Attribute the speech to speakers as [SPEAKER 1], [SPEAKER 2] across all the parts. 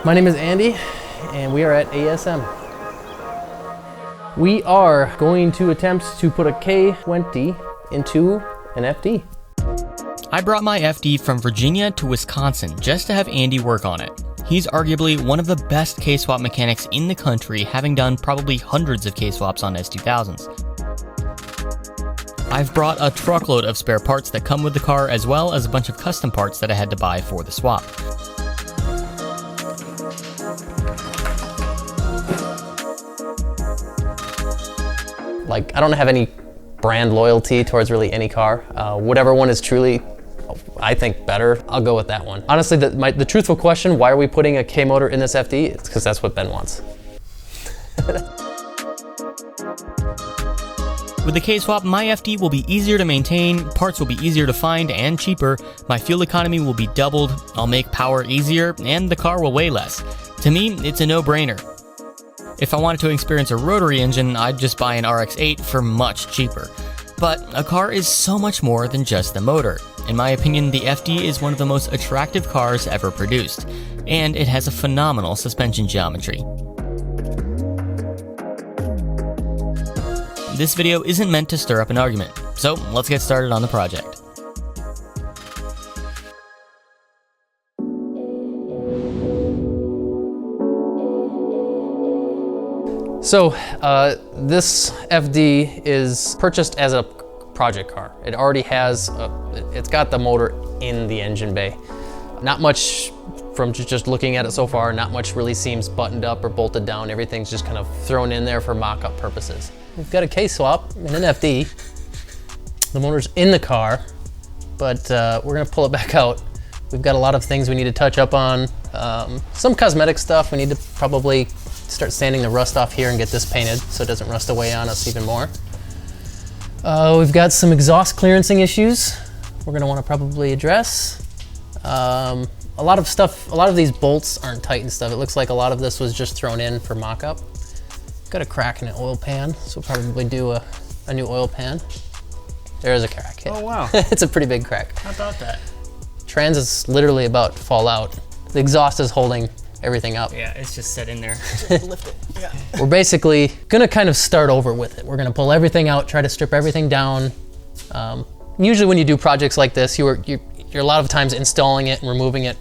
[SPEAKER 1] My name is Andy, and we are at ASM. We are going to attempt to put a K20 into an FD.
[SPEAKER 2] I brought my FD from Virginia to Wisconsin just to have Andy work on it. He's arguably one of the best K-swap mechanics in the country, having done probably hundreds of K-swaps on S2000s. I've brought a truckload of spare parts that come with the car, as well as a bunch of custom parts that I had to buy for the swap.
[SPEAKER 1] Like, I don't have any brand loyalty towards really any car. Whatever one is truly, I think, better, I'll go with that one. Honestly, the truthful question, why are we putting a K motor in this FD? It's because that's what Ben wants.
[SPEAKER 2] With the K-swap, my FD will be easier to maintain, parts will be easier to find and cheaper, my fuel economy will be doubled, I'll make power easier, and the car will weigh less. To me, it's a no-brainer. If I wanted to experience a rotary engine, I'd just buy an RX-8 for much cheaper. But a car is so much more than just the motor. In my opinion, the FD is one of the most attractive cars ever produced, and it has a phenomenal suspension geometry. This video isn't meant to stir up an argument, so let's get started on the project.
[SPEAKER 1] So this FD is purchased as a project car. It already has, it's got the motor in the engine bay. Not much from just looking at it so far, not much really seems buttoned up or bolted down. Everything's just kind of thrown in there for mock-up purposes. We've got a K-swap and an FD. The motor's in the car, but we're gonna pull it back out. We've got a lot of things we need to touch up on. Some cosmetic stuff. We need to probably start sanding the rust off here and get this painted so it doesn't rust away on us even more. We've got some exhaust clearancing issues we're gonna wanna probably address. A lot of these bolts aren't tight and stuff. It looks like a lot of this was just thrown in for mock-up. Got a crack in an oil pan, so we'll probably do a new oil pan. There is a crack.
[SPEAKER 2] Oh wow.
[SPEAKER 1] It's a pretty big crack.
[SPEAKER 2] How about that?
[SPEAKER 1] Trans is literally about to fall out. The exhaust is holding everything up.
[SPEAKER 2] Yeah, it's just set in there.
[SPEAKER 3] Lift it. Yeah.
[SPEAKER 1] We're basically gonna kind of start over with it. We're gonna pull everything out, try to strip everything down. Usually when you do projects like this, you're a lot of times installing it and removing it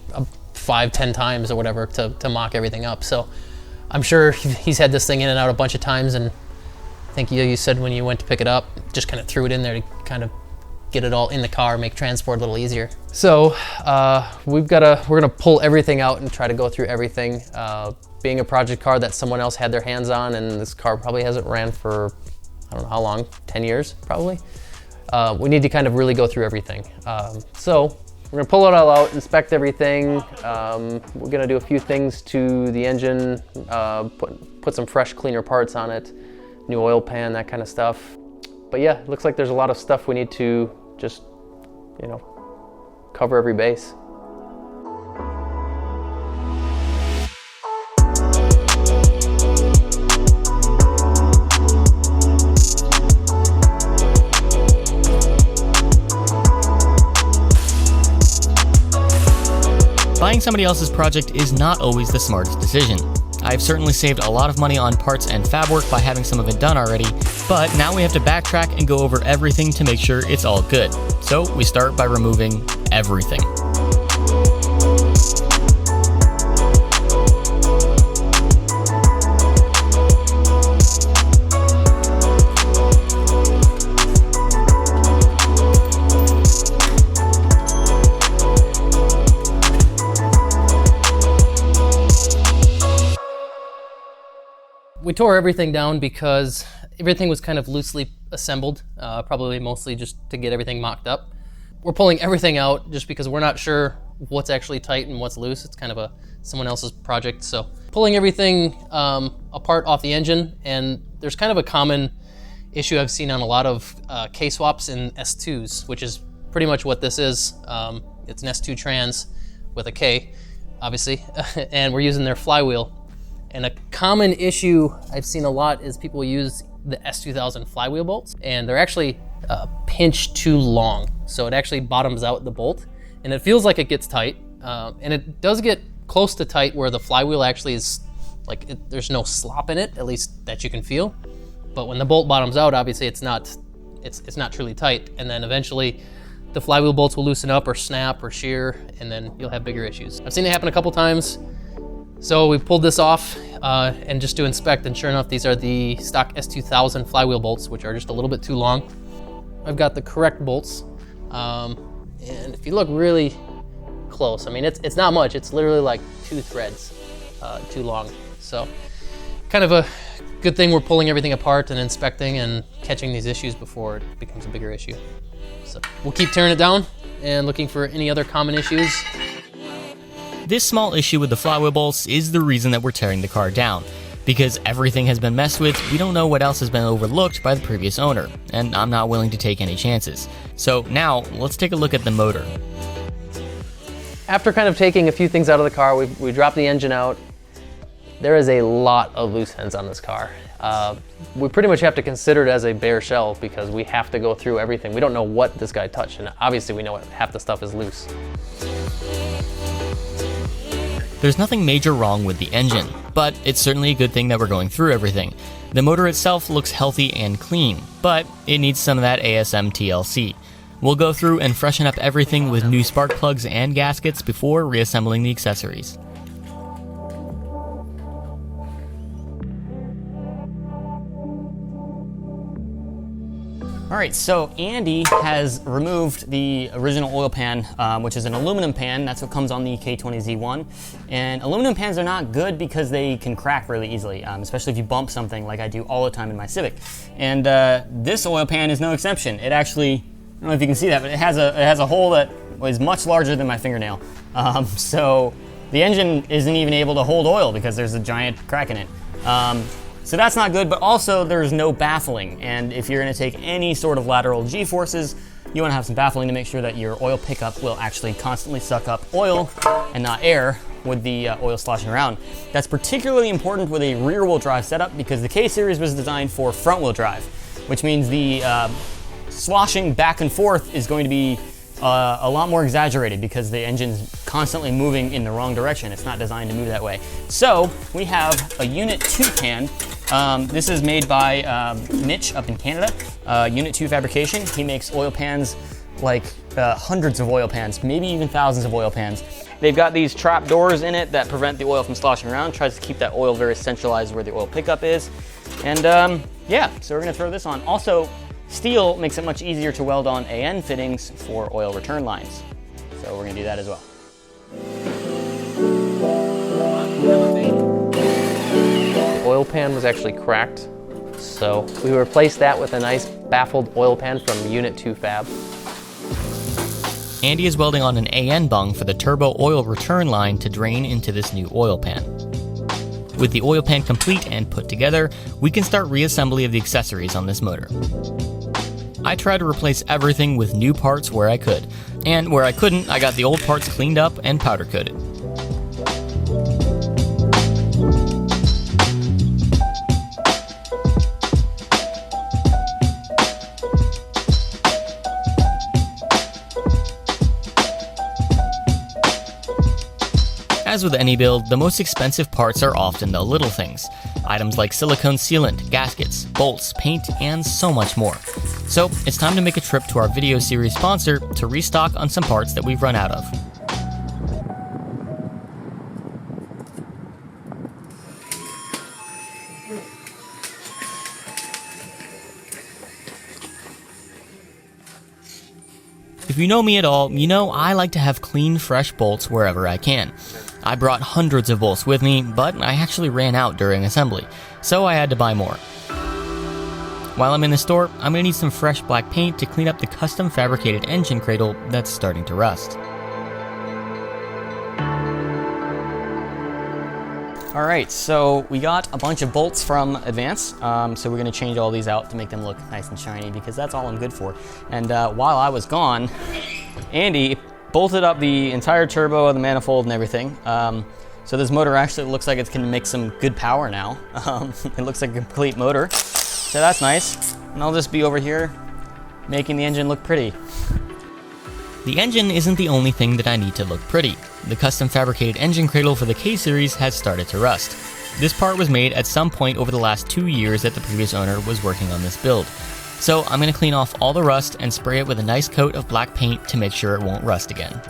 [SPEAKER 1] 5-10 times or whatever to mock everything up. So I'm sure he's had this thing in and out a bunch of times, and I think you said when you went to pick it up, just kind of threw it in there to kind of get it all in the car, make transport a little easier. So we're gonna pull everything out and try to go through everything. Being a project car that someone else had their hands on, and this car probably hasn't ran for, I don't know how long, 10 years probably. We need to kind of really go through everything. So we're gonna pull it all out, inspect everything. We're gonna do a few things to the engine, put some fresh, cleaner parts on it, new oil pan, that kind of stuff. But yeah, it looks like there's a lot of stuff we need to just, cover every base.
[SPEAKER 2] Buying somebody else's project is not always the smartest decision. I've certainly saved a lot of money on parts and fab work by having some of it done already, but now we have to backtrack and go over everything to make sure it's all good. So we start by removing everything.
[SPEAKER 1] We tore everything down because everything was kind of loosely assembled, probably mostly just to get everything mocked up. We're pulling everything out just because we're not sure what's actually tight and what's loose. It's kind of someone else's project. So pulling everything apart off the engine, and there's kind of a common issue I've seen on a lot of K-swaps in S2s, which is pretty much what this is. It's an S2 trans with a K, obviously, and we're using their flywheel. And a common issue I've seen a lot is people use the S2000 flywheel bolts, and they're actually pinched too long. So it actually bottoms out the bolt, and it feels like it gets tight, and it does get close to tight where the flywheel actually is like, there's no slop in it, at least that you can feel. But when the bolt bottoms out, obviously it's not truly tight. And then eventually the flywheel bolts will loosen up or snap or shear, and then you'll have bigger issues. I've seen it happen a couple times. So we pulled this off and just to inspect, and sure enough, these are the stock S2000 flywheel bolts, which are just a little bit too long. I've got the correct bolts. And if you look really close, I mean, it's not much. It's literally like 2 threads too long. So kind of a good thing we're pulling everything apart and inspecting and catching these issues before it becomes a bigger issue. So we'll keep tearing it down and looking for any other common issues.
[SPEAKER 2] This small issue with the flywheel bolts is the reason that we're tearing the car down. Because everything has been messed with, we don't know what else has been overlooked by the previous owner, and I'm not willing to take any chances. So now, let's take a look at the motor.
[SPEAKER 1] After kind of taking a few things out of the car, we dropped the engine out. There is a lot of loose ends on this car. We pretty much have to consider it as a bare shell because we have to go through everything. We don't know what this guy touched, and obviously we know half the stuff is loose.
[SPEAKER 2] There's nothing major wrong with the engine, but it's certainly a good thing that we're going through everything. The motor itself looks healthy and clean, but it needs some of that ASM TLC. We'll go through and freshen up everything with new spark plugs and gaskets before reassembling the accessories. Alright, so Andy has removed the original oil pan, which is an aluminum pan. That's what comes on the K20Z1. And aluminum pans are not good because they can crack really easily, especially if you bump something like I do all the time in my Civic. And this oil pan is no exception. It actually, I don't know if you can see that, but it has a hole that is much larger than my fingernail. So the engine isn't even able to hold oil because there's a giant crack in it. So that's not good, but also there's no baffling. And if you're gonna take any sort of lateral G-forces, you wanna have some baffling to make sure that your oil pickup will actually constantly suck up oil and not air with the oil sloshing around. That's particularly important with a rear-wheel drive setup because the K-Series was designed for front-wheel drive, which means the sloshing back and forth is going to be a lot more exaggerated because the engine's constantly moving in the wrong direction. It's not designed to move that way. So we have a Unit 2 pan. This is made by Mitch up in Canada, Unit 2 fabrication. He makes oil pans like hundreds of oil pans, maybe even thousands of oil pans. They've got these trap doors in it that prevent the oil from sloshing around, tries to keep that oil very centralized where the oil pickup is. And yeah, so we're gonna throw this on. Also, steel makes it much easier to weld on AN fittings for oil return lines. So we're gonna do that as well.
[SPEAKER 1] The oil pan was actually cracked, so we replaced that with a nice baffled oil pan from Unit 2 Fab.
[SPEAKER 2] Andy is welding on an AN bung for the turbo oil return line to drain into this new oil pan. With the oil pan complete and put together, we can start reassembly of the accessories on this motor. I tried to replace everything with new parts where I could, and where I couldn't, I got the old parts cleaned up and powder coated. As with any build, the most expensive parts are often the little things. Items like silicone sealant, gaskets, bolts, paint, and so much more. So it's time to make a trip to our video series sponsor to restock on some parts that we've run out of. If you know me at all, you know I like to have clean, fresh bolts wherever I can. I brought hundreds of bolts with me, but I actually ran out during assembly, so I had to buy more. While I'm in the store, I'm going to need some fresh black paint to clean up the custom fabricated engine cradle that's starting to rust. Alright, so we got a bunch of bolts from Advance, so we're going to change all these out to make them look nice and shiny because that's all I'm good for. And while I was gone, Andy bolted up the entire turbo, the manifold, and everything. So this motor actually looks like it's going to make some good power now. It looks like a complete motor, so that's nice. And I'll just be over here making the engine look pretty. The engine isn't the only thing that I need to look pretty. The custom fabricated engine cradle for the K-Series has started to rust. This part was made at some point over the last 2 years that the previous owner was working on this build. So I'm going to clean off all the rust and spray it with a nice coat of black paint to make sure it won't rust again.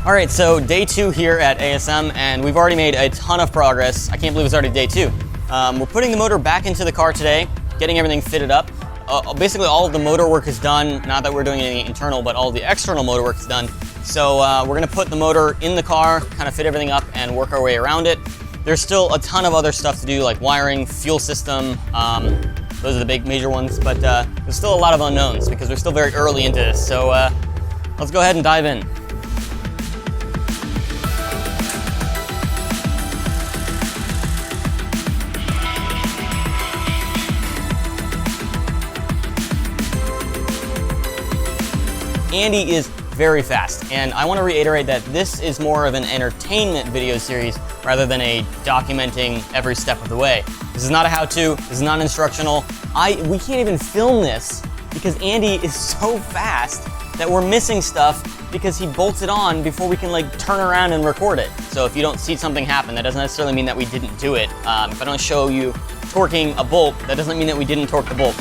[SPEAKER 3] Alright, so day 2 here at ASM, and we've already made a ton of progress. I can't believe it's already day 2. We're putting the motor back into the car today, getting everything fitted up. Basically all of the motor work is done, not that we're doing any internal, but all the external motor work is done. So we're gonna put the motor in the car, kind of fit everything up and work our way around it. There's still a ton of other stuff to do, like wiring, fuel system, those are the big major ones, but there's still a lot of unknowns because we're still very early into this. So let's go ahead and dive in. Andy is very fast, and I want to reiterate that this is more of an entertainment video series rather than a documenting every step of the way. This is not a how-to, this is not instructional. We can't even film this because Andy is so fast that we're missing stuff because he bolts it on before we can like turn around and record it. So if you don't see something happen, that doesn't necessarily mean that we didn't do it. If I don't show you torquing a bolt, that doesn't mean that we didn't torque the bolt.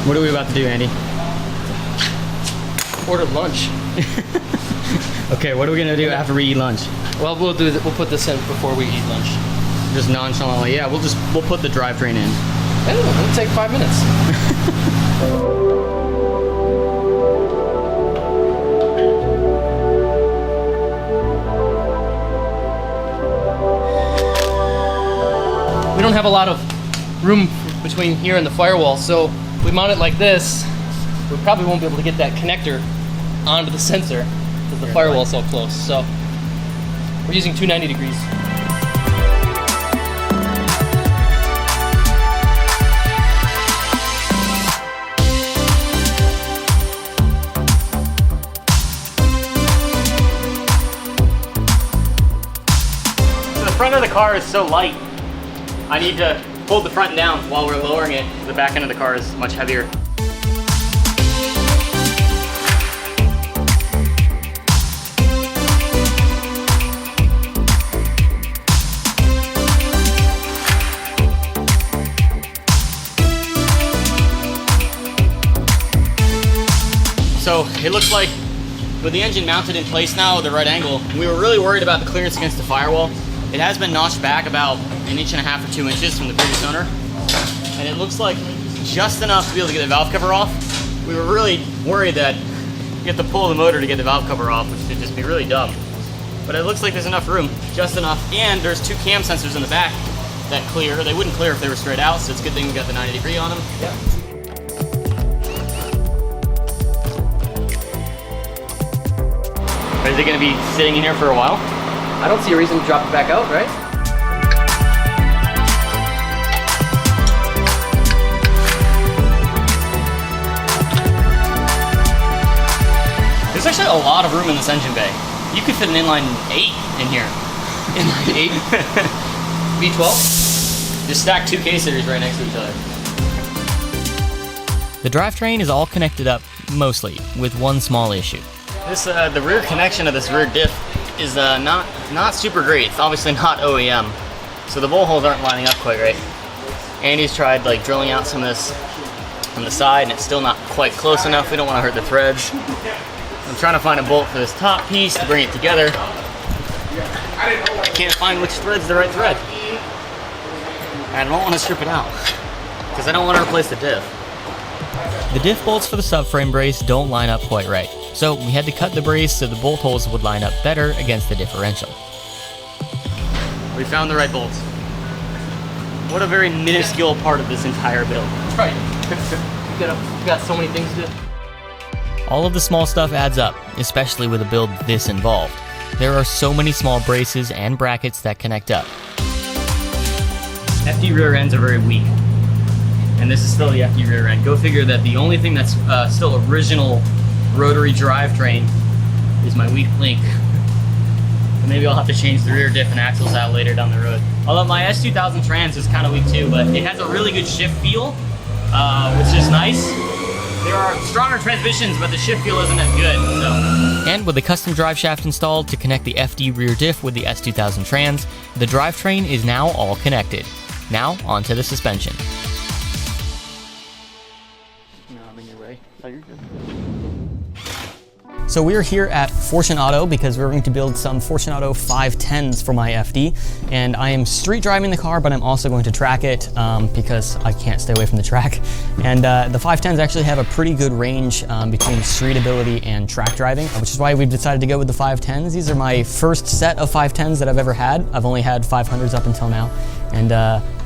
[SPEAKER 2] What are we about to do, Andy?
[SPEAKER 1] Order lunch.
[SPEAKER 2] Okay, what are we gonna do after we eat lunch?
[SPEAKER 1] Well, we'll put this in before we eat lunch.
[SPEAKER 2] Just nonchalantly, yeah, we'll put the drivetrain in.
[SPEAKER 1] It'll take 5 minutes. We don't have a lot of room between here and the firewall, so if we mount it like this, we probably won't be able to get that connector onto the sensor because the firewall's so close. So we're using 290 degrees.
[SPEAKER 3] So the front of the car is so light, I need to hold the front down while we're lowering it. The back end of the car is much heavier. So it looks like with the engine mounted in place now at the right angle, we were really worried about the clearance against the firewall. It has been notched back about 1.5 inches or 2 inches from the previous owner, and it looks like just enough to be able to get the valve cover off. We were really worried that you have to pull the motor to get the valve cover off, which would just be really dumb. But it looks like there's enough room, just enough, and there's 2 cam sensors in the back that clear. They wouldn't clear if they were straight out, so it's a good thing we got the 90 degree on them.
[SPEAKER 1] Yeah.
[SPEAKER 3] Is it going to be sitting in here for a while?
[SPEAKER 1] I don't see a reason to drop it back out, right?
[SPEAKER 3] There's actually a lot of room in this engine bay. You could fit an inline 8 in here.
[SPEAKER 1] Inline 8? V12?
[SPEAKER 3] Just stack 2 K-series right next to each other.
[SPEAKER 2] The drivetrain is all connected up, mostly, with one small issue.
[SPEAKER 3] This the rear connection of this rear diff is not super great. It's obviously not OEM, so the bolt holes aren't lining up quite right. Andy's tried like drilling out some of this on the side, and it's still not quite close enough. We don't want to hurt the threads. I'm trying to find a bolt for this top piece to bring it together. I can't find which thread's the right thread. And I don't want to strip it out because I don't want to replace the diff.
[SPEAKER 2] The diff bolts for the subframe brace don't line up quite right, so we had to cut the brace so the bolt holes would line up better against the differential.
[SPEAKER 3] We found the right bolts. What a very minuscule part of this entire build.
[SPEAKER 1] Right. We've got so many things to do.
[SPEAKER 2] All of the small stuff adds up, especially with a build this involved. There are so many small braces and brackets that connect up.
[SPEAKER 3] FD rear ends are very weak. And this is still the FD rear end. Go figure that the only thing that's still original rotary drivetrain is my weak link. And maybe I'll have to change the rear diff and axles out later down the road. Although my S2000 trans is kind of weak too, but it has a really good shift feel, which is nice. There are stronger transmissions, but the shift feel isn't as good, so.
[SPEAKER 2] And with a custom drive shaft installed to connect the FD rear diff with the S2000 trans, the drivetrain is now all connected. Now, onto the suspension.
[SPEAKER 3] No, I'm in your way. Oh, you're good. So we're here at Fortune Auto because we're going to build some Fortune Auto 510s for my FD, and I am street driving the car, but I'm also going to track it because I can't stay away from the track. And the 510s actually have a pretty good range between street ability and track driving, which is why we've decided to go with the 510s. These are my first set of 510s that I've ever had. I've only had 500s up until now, and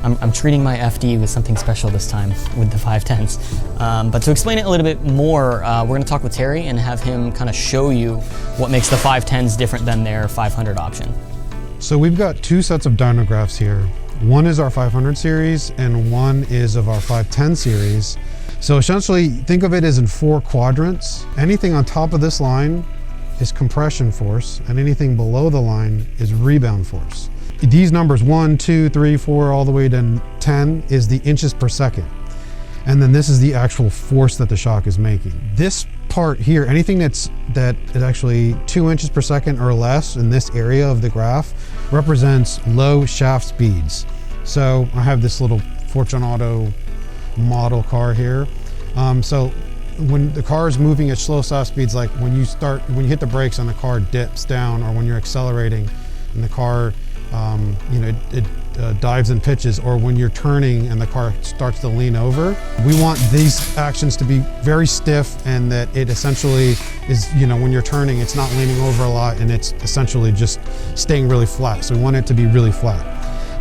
[SPEAKER 3] I'm treating my FD with something special this time with the 510s. But to explain it a little bit more, we're going to talk with Terry and have him kind of show you what makes the 510s different than their 500 option.
[SPEAKER 4] So we've got two sets of dynographs here. One is our 500 series and one is of our 510 series. So essentially think of it as in 4 quadrants. Anything on top of this line is compression force and anything below the line is rebound force. These numbers 1, 2, 3, 4, all the way to 10 is the inches per second. And then this is the actual force that the shock is making. This part here, anything that is actually 2 inches per second or less in this area of the graph represents low shaft speeds. So I have this little Fortune Auto model car here. So when the car is moving at slow soft speeds, like when you hit the brakes and the car dips down, or when you're accelerating and the car it dives and pitches, or when you're turning and the car starts to lean over. We want these actions to be very stiff, and that it essentially is, when you're turning, it's not leaning over a lot and it's essentially just staying really flat. So we want it to be really flat.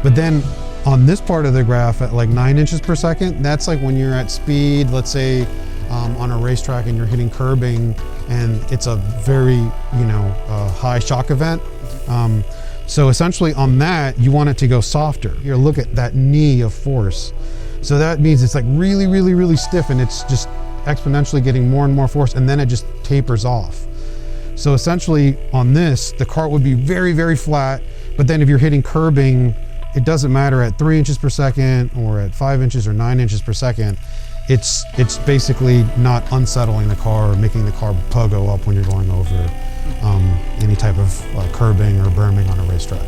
[SPEAKER 4] But then on this part of the graph at like 9 inches per second, that's like when you're at speed, let's say on a racetrack and you're hitting curbing and it's a very, high shock event. So essentially on that, you want it to go softer. Here, look at that knee of force. So that means it's like really, really, really stiff, and it's just exponentially getting more and more force, and then it just tapers off. So essentially on this, the car would be very, very flat, but then if you're hitting curbing, it doesn't matter at 3 inches per second or at 5 inches or 9 inches per second. It's basically not unsettling the car or making the car pogo up when you're going over any type of curbing or berming on a racetrack.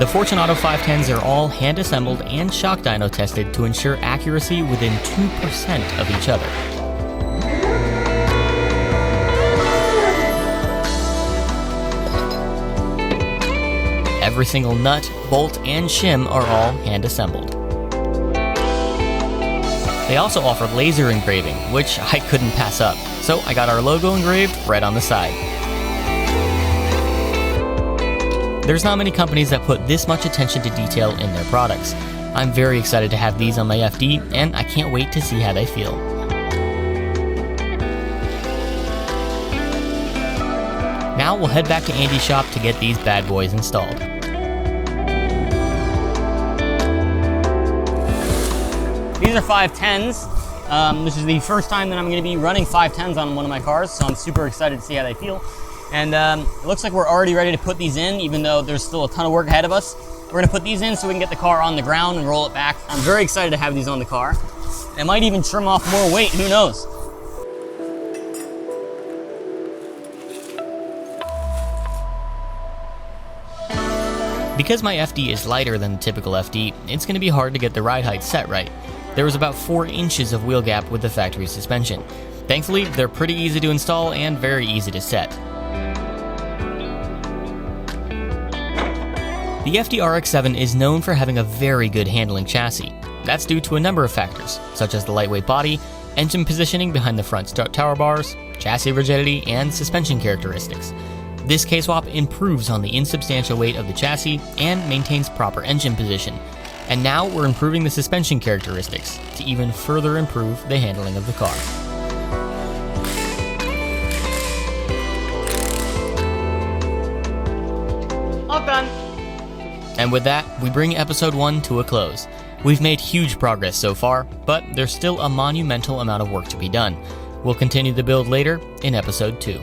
[SPEAKER 2] The Fortune Auto 510s are all hand assembled and shock dyno tested to ensure accuracy within 2% of each other. Every single nut, bolt, and shim are all hand assembled. They also offer laser engraving, which I couldn't pass up, so I got our logo engraved right on the side. There's not many companies that put this much attention to detail in their products. I'm very excited to have these on my FD, and I can't wait to see how they feel. Now we'll head back to Andy's shop to get these bad boys installed.
[SPEAKER 3] These are 510s. This is the first time that I'm going to be running 510s on one of my cars, so I'm super excited to see how they feel. And it looks like we're already ready to put these in, even though there's still a ton of work ahead of us. We're going to put these in so we can get the car on the ground and roll it back. I'm very excited to have these on the car. It might even trim off more weight, who knows?
[SPEAKER 2] Because my FD is lighter than the typical FD, it's going to be hard to get the ride height set right. There was about 4 inches of wheel gap with the factory suspension. Thankfully, they're pretty easy to install and very easy to set. The The FD RX7 is known for having a very good handling chassis. That's due to a number of factors, such as the lightweight body, engine positioning behind the front tower bars, chassis rigidity, and suspension characteristics. This K-swap improves on the insubstantial weight of the chassis and maintains proper engine position. And now we're improving the suspension characteristics to even further improve the handling of the car.
[SPEAKER 3] All done.
[SPEAKER 2] And with that, we bring episode 1 to a close. We've made huge progress so far, but there's still a monumental amount of work to be done. We'll continue the build later in episode 2.